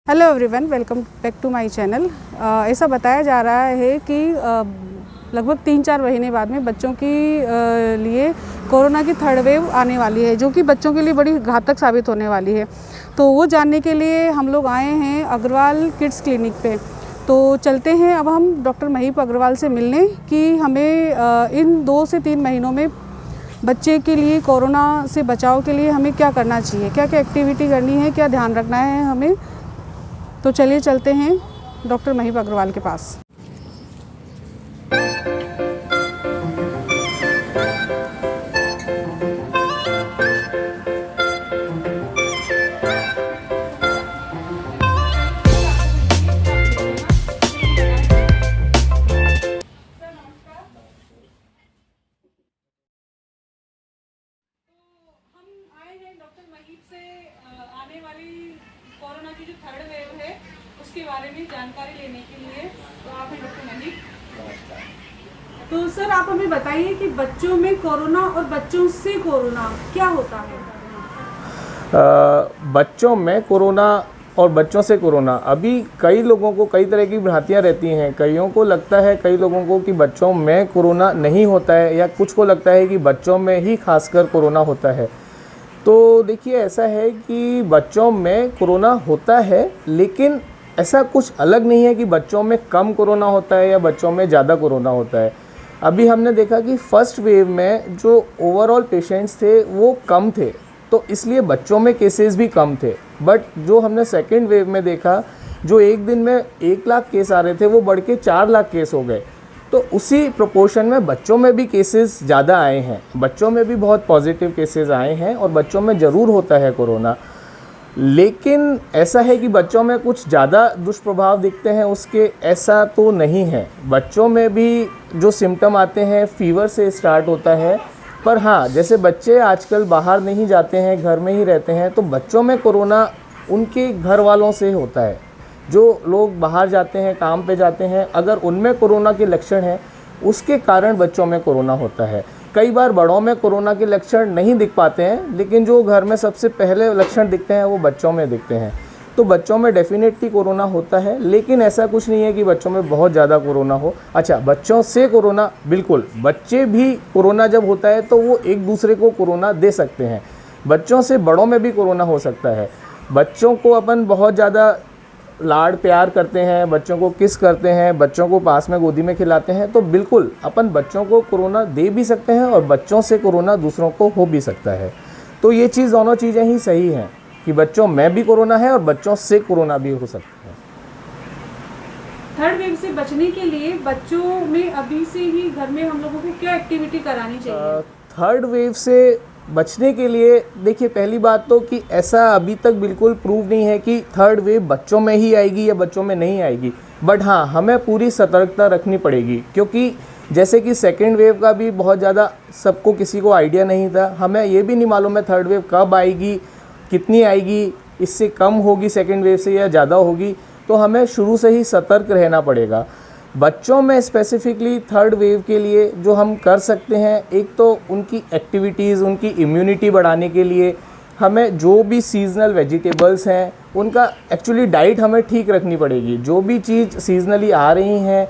Hello everyone, welcome back to my channel. ऐसा बताया जा रहा है कि लगभग 3-4 महीने बाद में बच्चों की लिए कोरोना की थर्ड वेव आने वाली है, जो कि बच्चों के लिए बड़ी घातक साबित होने वाली है। तो वो जानने के लिए हम लोग आए हैं अग्रवाल किड्स क्लिनिक पे। तो चलते हैं अब हम डॉक्टर महीप अग्रवाल से मिलने कि हमें इन 2 से 3 महीनों में बच्चे के लिए कोरोना से बचाव के लिए हमें क्या करना चाहिए, क्या क्या एक्टिविटी करनी है, क्या ध्यान रखना है हमें। तो चलिए चलते हैं डॉक्टर महीप अग्रवाल के पास। डॉक्टर महीप से आने वाली कोरोना की जो थर्ड वेव है उसके बारे में जानकारी लेने के लिए। तो आप हैं डॉक्टर महीप। तो सर आप हमें बताइए कि बच्चों में कोरोना और बच्चों से कोरोना क्या होता है। बच्चों में कोरोना और बच्चों से कोरोना, अभी कई लोगों को कई तरह की भ्रांतियाँ रहती हैं। कईयों को लगता है, कई लोगों को कि बच्चों में कोरोना नहीं होता है, या कुछ को लगता है कि बच्चों में ही खासकर कोरोना होता है। तो देखिए, ऐसा है कि बच्चों में कोरोना होता है, लेकिन ऐसा कुछ अलग नहीं है कि बच्चों में कम कोरोना होता है या बच्चों में ज़्यादा कोरोना होता है। अभी हमने देखा कि फर्स्ट वेव में जो ओवरऑल पेशेंट्स थे वो कम थे, तो इसलिए बच्चों में केसेस भी कम थे। बट जो हमने सेकेंड वेव में देखा, जो एक दिन में 1 लाख केस आ रहे थे वो बढ़ के 4 लाख केस हो गए। तो उसी प्रोपोर्शन में बच्चों में भी केसेस ज़्यादा आए हैं, बच्चों में भी बहुत पॉजिटिव केसेस आए हैं और बच्चों में ज़रूर होता है कोरोना। लेकिन ऐसा है कि बच्चों में कुछ ज़्यादा दुष्प्रभाव दिखते हैं उसके, ऐसा तो नहीं है। बच्चों में भी जो सिम्टम आते हैं फीवर से स्टार्ट होता है। पर हाँ, जैसे बच्चे आजकल बाहर नहीं जाते हैं, घर में ही रहते हैं, तो बच्चों में कोरोना उनके घर वालों से होता है। जो लोग बाहर जाते हैं, काम पे जाते हैं, अगर उनमें कोरोना के लक्षण हैं उसके कारण बच्चों में कोरोना होता है। कई बार बड़ों में कोरोना के लक्षण नहीं दिख पाते हैं, लेकिन जो घर में सबसे पहले लक्षण दिखते हैं वो बच्चों में दिखते हैं। तो बच्चों में डेफिनेटली कोरोना होता है, लेकिन ऐसा कुछ नहीं है कि बच्चों में बहुत ज़्यादा कोरोना हो। अच्छा, बच्चों से कोरोना, बिल्कुल, बच्चे भी कोरोना जब होता है तो वो एक दूसरे को कोरोना दे सकते हैं। बच्चों से बड़ों में भी कोरोना हो सकता है। बच्चों को अपन बहुत ज़्यादा लाड़ प्यार करते हैं, बच्चों को किस करते हैं, बच्चों को पास में गोदी में खिलाते हैं, तो बिल्कुल अपन बच्चों को कोरोना दे भी सकते हैं और बच्चों से कोरोना दूसरों को हो भी सकता है। तो ये चीज़, दोनों चीज़ें ही सही हैं कि बच्चों में भी कोरोना है और बच्चों से कोरोना भी हो सकता है। थर्ड वेव से बचने के लिए बच्चों में अभी से ही घर में हम लोगों को क्या एक्टिविटी करानी चाहिए। थर्ड वेव से बचने के लिए देखिए, पहली बात तो कि ऐसा अभी तक बिल्कुल प्रूव नहीं है कि थर्ड वेव बच्चों में ही आएगी या बच्चों में नहीं आएगी। बट हाँ, हमें पूरी सतर्कता रखनी पड़ेगी, क्योंकि जैसे कि सेकेंड वेव का भी बहुत ज़्यादा सबको किसी को आइडिया नहीं था। हमें ये भी नहीं मालूम है थर्ड वेव कब आएगी, कितनी आएगी, इससे कम होगी सेकेंड वेव से या ज़्यादा होगी। तो हमें शुरू से ही सतर्क रहना पड़ेगा। बच्चों में स्पेसिफिकली थर्ड वेव के लिए जो हम कर सकते हैं, एक तो उनकी एक्टिविटीज़, उनकी इम्यूनिटी बढ़ाने के लिए हमें जो भी सीजनल वेजिटेबल्स हैं उनका एक्चुअली डाइट हमें ठीक रखनी पड़ेगी। जो भी चीज़ सीजनली आ रही हैं,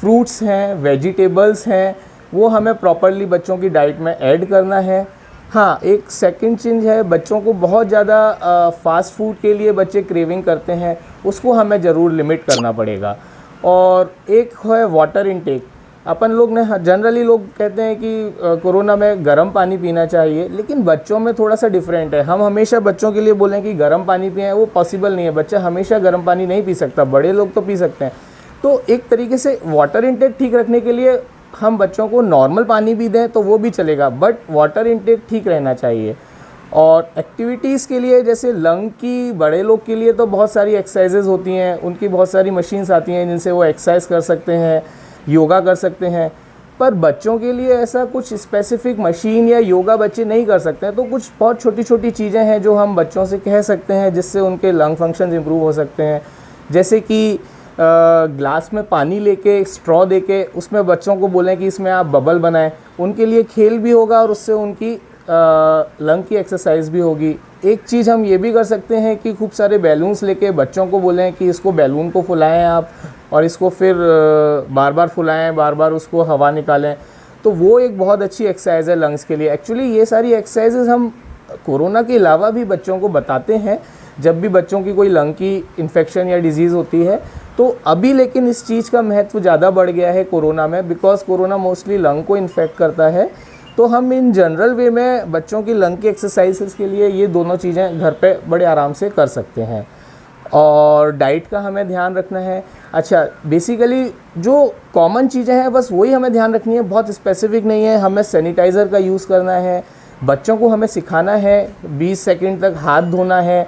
फ्रूट्स हैं, वेजिटेबल्स हैं, वो हमें प्रॉपरली बच्चों की डाइट में ऐड करना है। हाँ, एक सेकंड चीज़ है, बच्चों को बहुत ज़्यादा फास्ट फूड के लिए बच्चे क्रेविंग करते हैं, उसको हमें ज़रूर लिमिट करना पड़ेगा। और एक है वाटर इनटेक। अपन लोग ने जनरली लोग कहते हैं कि कोरोना में गर्म पानी पीना चाहिए, लेकिन बच्चों में थोड़ा सा डिफरेंट है। हम हमेशा बच्चों के लिए बोलें कि गर्म पानी पिएं, वो पॉसिबल नहीं है। बच्चा हमेशा गर्म पानी नहीं पी सकता, बड़े लोग तो पी सकते हैं। तो एक तरीके से वाटर इनटेक ठीक रखने के लिए हम बच्चों को नॉर्मल पानी भी दें तो वो भी चलेगा, बट वाटर इनटेक ठीक रहना चाहिए। और एक्टिविटीज़ के लिए, जैसे लंग की, बड़े लोग के लिए तो बहुत सारी एक्सरसाइजेज होती हैं, उनकी बहुत सारी मशीन्स आती हैं जिनसे वो एक्सरसाइज कर सकते हैं, योगा कर सकते हैं। पर बच्चों के लिए ऐसा कुछ स्पेसिफिक मशीन या योगा बच्चे नहीं कर सकते हैं। तो कुछ बहुत छोटी छोटी चीज़ें हैं जो हम बच्चों से कह सकते हैं, जिससे उनके लंग फंक्शन इम्प्रूव हो सकते हैं। जैसे कि ग्लास में पानी लेके, स्ट्रॉ देके उसमें बच्चों को बोलें कि इसमें आप बबल बनाएं, उनके लिए खेल भी होगा और उससे उनकी लंग की एक्सरसाइज भी होगी। एक चीज़ हम ये भी कर सकते हैं कि खूब सारे बैलून्स लेके बच्चों को बोलें कि इसको बैलून को फुलाएं आप, और इसको फिर बार बार फुलाएं, बार बार उसको हवा निकालें। तो वो एक बहुत अच्छी एक्सरसाइज है लंग्स के लिए। एक्चुअली ये सारी एक्सरसाइजेज हम कोरोना के अलावा भी बच्चों को बताते हैं जब भी बच्चों की कोई लंग की इन्फेक्शन या डिजीज़ होती है। तो अभी लेकिन इस चीज़ का महत्व ज़्यादा बढ़ गया है कोरोना में, बिकॉज कोरोना मोस्टली लंग को इन्फेक्ट करता है। तो हम इन जनरल वे में बच्चों की लंग की एक्सरसाइजेस के लिए ये दोनों चीज़ें घर पे बड़े आराम से कर सकते हैं। और डाइट का हमें ध्यान रखना है। अच्छा, बेसिकली जो कॉमन चीज़ें हैं बस वही हमें ध्यान रखनी है, बहुत स्पेसिफिक नहीं है। हमें सैनिटाइज़र का यूज़ करना है, बच्चों को हमें सिखाना है 20 सेकंड तक हाथ धोना है,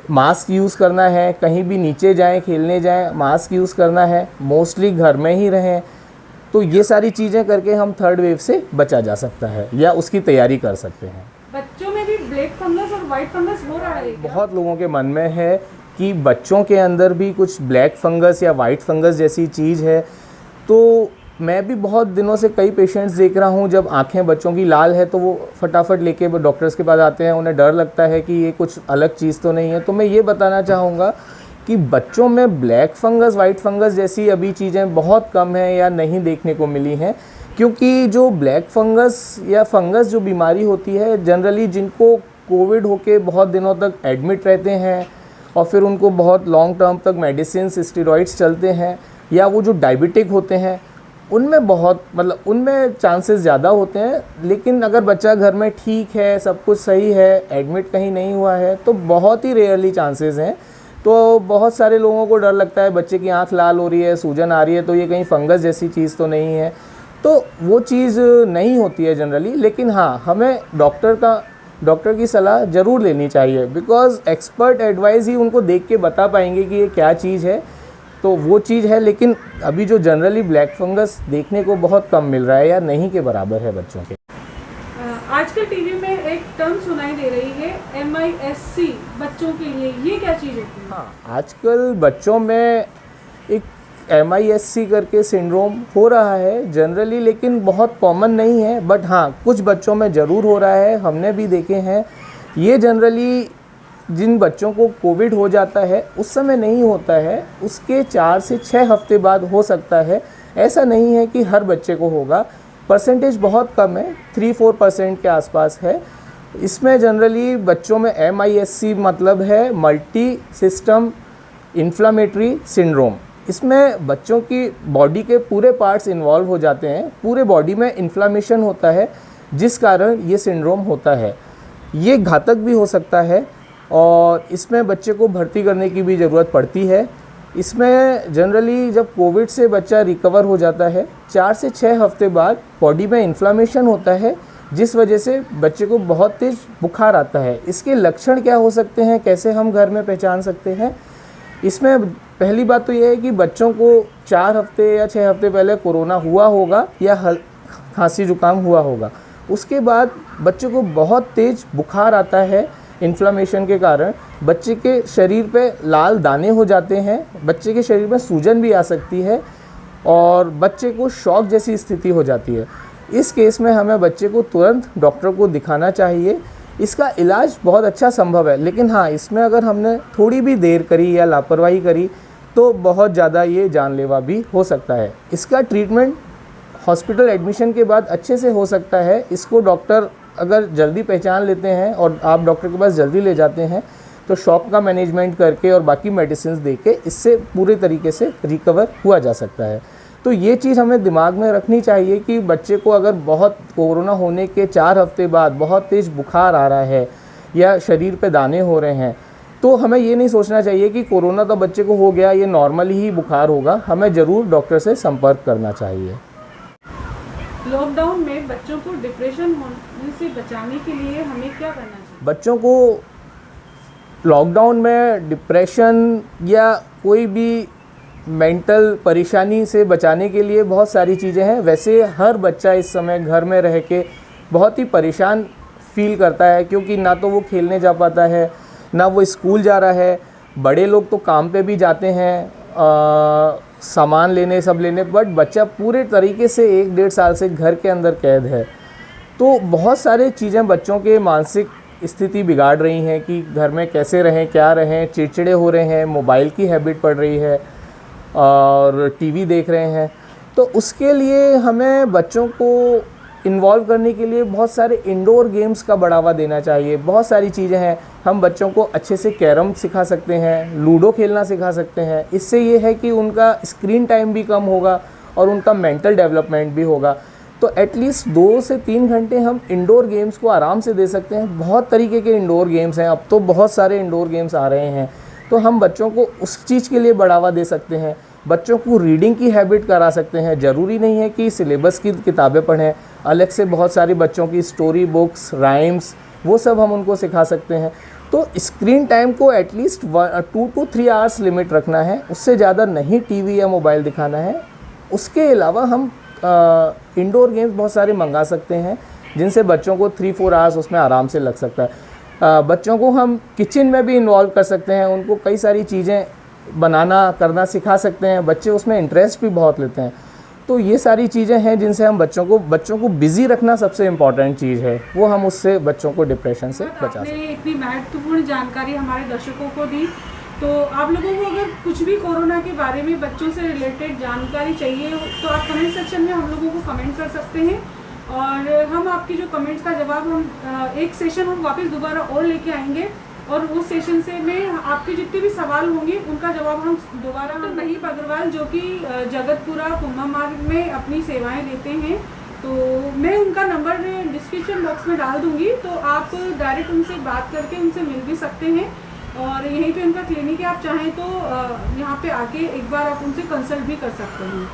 मास्क यूज़ करना है, कहीं भी नीचे जाएं, खेलने जाएं, मास्क यूज़ करना है, मोस्टली घर में ही रहें। तो ये सारी चीज़ें करके हम थर्ड वेव से बचा जा सकता है या उसकी तैयारी कर सकते हैं। बच्चों में भी ब्लैक फंगस और वाइट फंगस हो रहा है क्या? बहुत लोगों के मन में है कि बच्चों के अंदर भी कुछ ब्लैक फंगस या वाइट फंगस जैसी चीज़ है। तो मैं भी बहुत दिनों से कई पेशेंट्स देख रहा हूँ, जब आंखें बच्चों की लाल है तो वो फटाफट लेके डॉक्टर्स के पास आते हैं, उन्हें डर लगता है कि ये कुछ अलग चीज़ तो नहीं है। तो मैं ये बताना चाहूँगा कि बच्चों में ब्लैक फंगस, वाइट फंगस जैसी अभी चीज़ें बहुत कम हैं या नहीं देखने को मिली हैं, क्योंकि जो ब्लैक फंगस या फंगस जो बीमारी होती है, जनरली जिनको कोविड होके बहुत दिनों तक एडमिट रहते हैं और फिर उनको बहुत लॉन्ग टर्म तक मेडिसिन, स्टेरॉइड्स चलते हैं, या वो जो डायबिटिक होते हैं उनमें बहुत उनमें चांसेस ज़्यादा होते हैं। लेकिन अगर बच्चा घर में ठीक है, सब कुछ सही है, एडमिट कहीं नहीं हुआ है, तो बहुत ही रेयरली चांसेस हैं। तो बहुत सारे लोगों को डर लगता है बच्चे की आंख लाल हो रही है, सूजन आ रही है, तो ये कहीं फंगस जैसी चीज़ तो नहीं है। तो वो चीज़ नहीं होती है जनरली। लेकिन हाँ, हमें डॉक्टर की सलाह ज़रूर लेनी चाहिए, बिकॉज़ एक्सपर्ट एडवाइस ही उनको देख के बता पाएंगे कि ये क्या चीज़ है। तो वो चीज़ है। लेकिन अभी जो जनरली ब्लैक फंगस देखने को बहुत कम मिल रहा है या नहीं के बराबर है बच्चों के। आजकल टीवी में एक टर्म सुनाई दे रही है MIS-C बच्चों के लिए, ये क्या चीज़ होती है? हाँ, आजकल बच्चों में एक MIS-C करके सिंड्रोम हो रहा है जनरली, लेकिन बहुत कॉमन नहीं है। बट हाँ, कुछ बच्चों में ज़रूर हो रहा है, हमने भी देखे हैं। ये जनरली जिन बच्चों को कोविड हो जाता है उस समय नहीं होता है, उसके 4 से 6 हफ्ते बाद हो सकता है। ऐसा नहीं है कि हर बच्चे को होगा, परसेंटेज बहुत कम है, 3-4% के आसपास है। इसमें जनरली बच्चों में MIS-C मतलब है मल्टी सिस्टम इन्फ्लामेटरी सिंड्रोम। इसमें बच्चों की बॉडी के पूरे पार्ट्स इन्वॉल्व हो जाते हैं, पूरे बॉडी में इन्फ्लामेशन होता है, जिस कारण ये सिंड्रोम होता है। ये घातक भी हो सकता है और इसमें बच्चे को भर्ती करने की भी ज़रूरत पड़ती है। इसमें जनरली जब कोविड से बच्चा रिकवर हो जाता है, 4 से 6 हफ्ते बाद बॉडी में इन्फ्लामेशन होता है, जिस वजह से बच्चे को बहुत तेज़ बुखार आता है। इसके लक्षण क्या हो सकते हैं, कैसे हम घर में पहचान सकते हैं? इसमें पहली बात तो यह है कि बच्चों को 4 हफ्ते या 6 हफ्ते पहले कोरोना हुआ होगा या खांसी जुकाम हुआ होगा। उसके बाद बच्चे को बहुत तेज़ बुखार आता है इन्फ्लामेशन के कारण। बच्चे के शरीर पे लाल दाने हो जाते हैं, बच्चे के शरीर में सूजन भी आ सकती है और बच्चे को शॉक जैसी स्थिति हो जाती है। इस केस में हमें बच्चे को तुरंत डॉक्टर को दिखाना चाहिए। इसका इलाज बहुत अच्छा संभव है, लेकिन हाँ, इसमें अगर हमने थोड़ी भी देर करी या लापरवाही करी तो बहुत ज़्यादा ये जानलेवा भी हो सकता है। इसका ट्रीटमेंट हॉस्पिटल एडमिशन के बाद अच्छे से हो सकता है। इसको डॉक्टर अगर जल्दी पहचान लेते हैं और आप डॉक्टर के पास जल्दी ले जाते हैं तो शॉक का मैनेजमेंट करके और बाकी मेडिसिन दे के इससे पूरे तरीके से रिकवर हुआ जा सकता है। तो ये चीज़ हमें दिमाग में रखनी चाहिए कि बच्चे को अगर बहुत कोरोना होने के 4 हफ्ते बाद बहुत तेज़ बुखार आ रहा है या शरीर पे दाने हो रहे हैं, तो हमें ये नहीं सोचना चाहिए कि कोरोना तो बच्चे को हो गया, ये नॉर्मली ही बुखार होगा। हमें ज़रूर डॉक्टर से संपर्क करना चाहिए। लॉकडाउन में बच्चों को डिप्रेशन होने से बचाने के लिए हमें क्या करना चाहिए? बच्चों को लॉकडाउन में डिप्रेशन या कोई भी मेंटल परेशानी से बचाने के लिए बहुत सारी चीज़ें हैं। वैसे हर बच्चा इस समय घर में रह के बहुत ही परेशान फील करता है, क्योंकि ना तो वो खेलने जा पाता है, ना वो स्कूल जा रहा है। बड़े लोग तो काम पे भी जाते हैं, सामान लेने, सब लेने, बट बच्चा पूरे तरीके से 1-1.5 साल से घर के अंदर कैद है। तो बहुत सारी चीज़ें बच्चों के मानसिक स्थिति बिगाड़ रही हैं कि घर में कैसे रहें, क्या रहें, चिड़चिड़े हो रहे हैं, मोबाइल की हैबिट पड़ रही है और टीवी देख रहे हैं। तो उसके लिए हमें बच्चों को इन्वॉल्व करने के लिए बहुत सारे इंडोर गेम्स का बढ़ावा देना चाहिए। बहुत सारी चीज़ें हैं, हम बच्चों को अच्छे से कैरम सिखा सकते हैं, लूडो खेलना सिखा सकते हैं। इससे ये है कि उनका स्क्रीन टाइम भी कम होगा और उनका मेंटल डेवलपमेंट भी होगा। तो एटलीस्ट 2 से 3 घंटे हम इंडोर गेम्स को आराम से दे सकते हैं। बहुत तरीके के इंडोर गेम्स हैं, अब तो बहुत सारे इंडोर गेम्स आ रहे हैं, तो हम बच्चों को उस चीज़ के लिए बढ़ावा दे सकते हैं। बच्चों को रीडिंग की हैबिट करा सकते हैं। ज़रूरी नहीं है कि सिलेबस की किताबें पढ़ें, अलग से बहुत सारी बच्चों की स्टोरी बुक्स, राइम्स, वो सब हम उनको सिखा सकते हैं। तो स्क्रीन टाइम को एटलीस्ट 2 to 3 आवर्स लिमिट रखना है, उससे ज़्यादा नहीं टीवी या मोबाइल दिखाना है। उसके अलावा हम इंडोर गेम्स बहुत सारे मंगा सकते हैं जिनसे बच्चों को 3-4 आवर्स उसमें आराम से लग सकता है। बच्चों को हम किचन में भी इन्वॉल्व कर सकते हैं, उनको कई सारी चीज़ें बनाना करना सिखा सकते हैं। बच्चे उसमें इंटरेस्ट भी बहुत लेते हैं। तो ये सारी चीज़ें हैं जिनसे हम बच्चों को बिज़ी रखना सबसे इम्पॉर्टेंट चीज़ है। वो हम उससे बच्चों को डिप्रेशन से बचा सकते हैं। इतनी महत्वपूर्ण जानकारी हमारे दर्शकों को दी, तो आप लोगों को अगर कुछ भी कोरोना के बारे में बच्चों से रिलेटेड जानकारी चाहिए तो आप कमेंट सेक्शन में हम लोगों को कमेंट कर सकते हैं और हम आपकी जो कमेंट्स का जवाब हम एक सेशन हम वापस दोबारा और लेके आएंगे और उस सेशन से में आपके जितने भी सवाल होंगे उनका जवाब हम दोबारा महबूब अग्रवाल जो कि जगतपुरा कुम्मा मार्ग में अपनी सेवाएं देते हैं, तो मैं उनका नंबर डिस्क्रिप्शन बॉक्स में डाल दूंगी, तो आप डायरेक्ट उनसे बात करके उनसे मिल भी सकते हैं और यहीं पे उनका क्लिनिक है। आप चाहें तो यहाँ पे आके एक बार आप उनसे कंसल्ट भी कर सकते हैं।